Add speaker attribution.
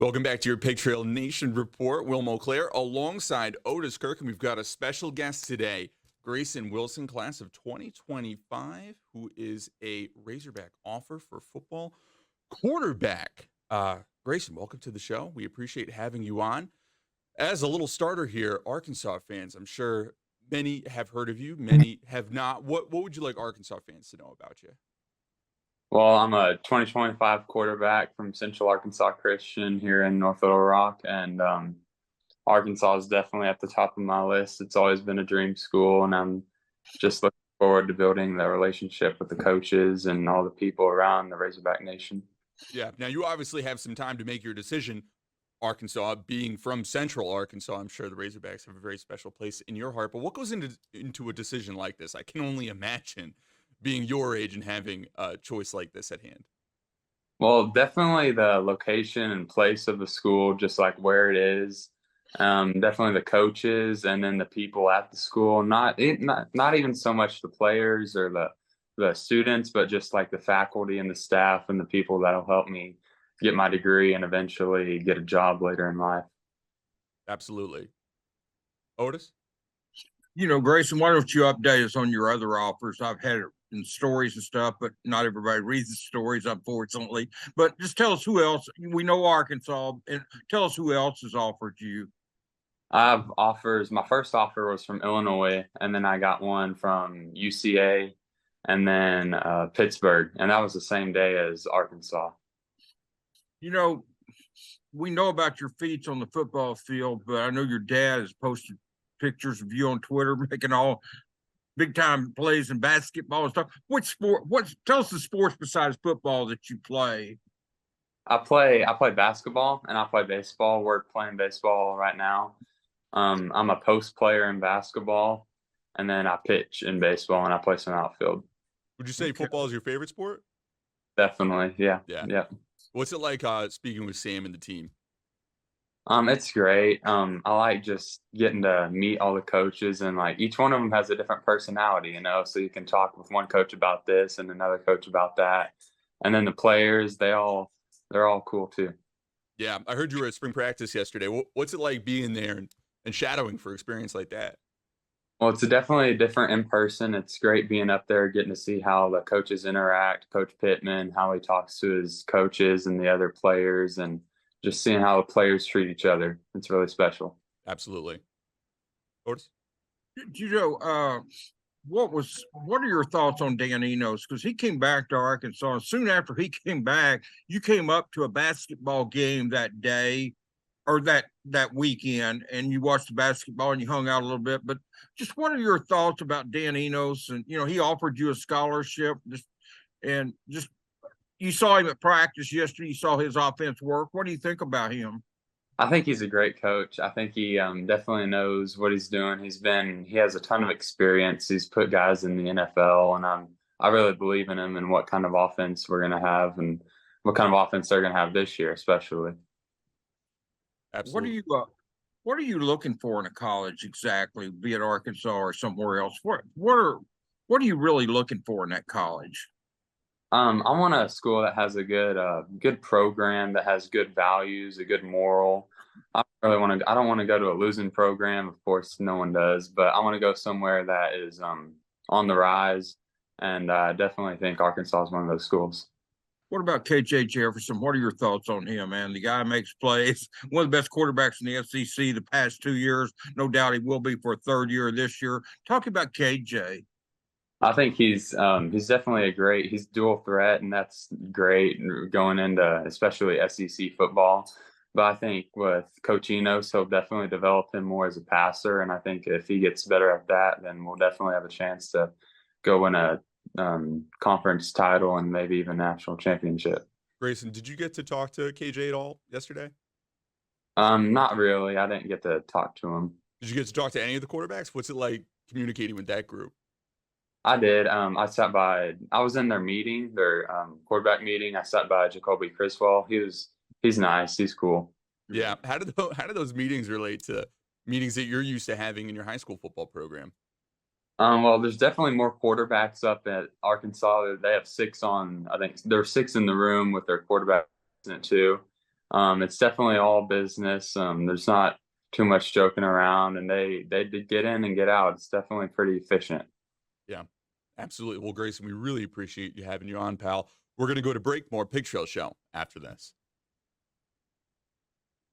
Speaker 1: Welcome back to your Pig Trail Nation report. Will Monclair alongside Otis Kirk, and we've got a special guest today, Grayson Wilson, class of 2025, who is a Razorback offer for football quarterback. Grayson, welcome to the show. We appreciate having you on. As a little starter here, Arkansas fans, I'm sure many have heard of you, many have not. What would you like Arkansas fans to know about you?
Speaker 2: Well, I'm a 2025 quarterback from Central Arkansas Christian here in North Little Rock, and Arkansas is definitely at the top of my list. It's always been a dream school, and I'm just looking forward to building the relationship with the coaches and all the people around the Razorback Nation.
Speaker 1: Yeah. Now, you obviously have some time to make your decision. Arkansas, being from Central Arkansas, I'm sure the Razorbacks have a very special place in your heart. But what goes into a decision like this? I can only imagine being your age and having a choice like this at hand.
Speaker 2: Well, definitely the location and place of the school, just like where it is. Definitely the coaches and then the people at the school. Not even so much the players or the students, but just like the faculty and the staff and the people that'll help me get my degree and eventually get a job later in life.
Speaker 1: Absolutely. Otis?
Speaker 3: Grayson, why don't you update us on your other offers? I've had it in stories and stuff, but not everybody reads the stories, unfortunately. But just tell us who else. We know Arkansas, and tell us who else has offered you.
Speaker 2: I have offers. My first offer was from Illinois, and then I got one from UCA and then Pittsburgh, and that was the same day as Arkansas.
Speaker 3: You know, we know about your feats on the football field, but I know your dad has posted pictures of you on Twitter making all big time plays in basketball and stuff. Tell us the sports besides football that you play.
Speaker 2: I play basketball and I play baseball. We're playing baseball right now. I'm a post player in basketball, and then I pitch in baseball and I play some outfield.
Speaker 1: Would you say football is your favorite sport?
Speaker 2: Definitely, yeah,
Speaker 1: Yeah.
Speaker 2: yeah.
Speaker 1: What's it like speaking with Sam and the team?
Speaker 2: It's great. I like just getting to meet all the coaches, and like each one of them has a different personality, so you can talk with one coach about this and another coach about that. And then the players, they're all cool too.
Speaker 1: Yeah, I heard you were at spring practice yesterday. What's it like being there and shadowing for experience like that?
Speaker 2: Well, it's definitely different in person. It's great being up there, getting to see how the coaches interact, Coach Pittman, how he talks to his coaches and the other players, and just seeing how the players treat each other. It's really special.
Speaker 1: Absolutely. Otis?
Speaker 3: You know, what are your thoughts on Dan Enos? Because he came back to Arkansas, and soon after he came back, you came up to a basketball game that day or that weekend, and you watched the basketball and you hung out a little bit. But just what are your thoughts about Dan Enos? And he offered you a scholarship, and you saw him at practice yesterday. You saw his offense work. What do you think about him?
Speaker 2: I think he's a great coach. I think he definitely knows what he's doing. He has a ton of experience. He's put guys in the NFL, and I really believe in him and what kind of offense we're going to have and what kind of offense they're going to have this year, especially.
Speaker 1: Absolutely.
Speaker 3: What are you looking for in a college exactly, be it Arkansas or somewhere else? What are you really looking for in that college?
Speaker 2: I want a school that has a good program, that has good values, a good moral. I don't want to go to a losing program. Of course, no one does, but I want to go somewhere that is on the rise. And I definitely think Arkansas is one of those schools.
Speaker 3: What about KJ Jefferson? What are your thoughts on him, man? The guy makes plays, one of the best quarterbacks in the SEC the past 2 years. No doubt he will be for a third year this year. Talk about KJ.
Speaker 2: I think he's definitely he's dual threat, and that's great going into especially SEC football. But I think with Coach Enos, he'll definitely develop him more as a passer, and I think if he gets better at that, then we'll definitely have a chance to go win a conference title and maybe even national championship.
Speaker 1: Grayson, did you get to talk to KJ at all yesterday?
Speaker 2: Not really. I didn't get to talk to him.
Speaker 1: Did you get to talk to any of the quarterbacks? What's it like communicating with that group?
Speaker 2: I did. I sat by. I was in their meeting, their quarterback meeting. I sat by Jacoby Criswell. He's nice. He's cool.
Speaker 1: Yeah. How did those meetings relate to meetings that you're used to having in your high school football program?
Speaker 2: Well, there's definitely more quarterbacks up at Arkansas. They have six on. I think there are six in the room with their quarterback in it too. It's definitely all business. There's not too much joking around, and they did get in and get out. It's definitely pretty efficient.
Speaker 1: Yeah, absolutely. Well, Grayson, we really appreciate you having you on, pal. We're going to go to break. More Pig Trail Show after this.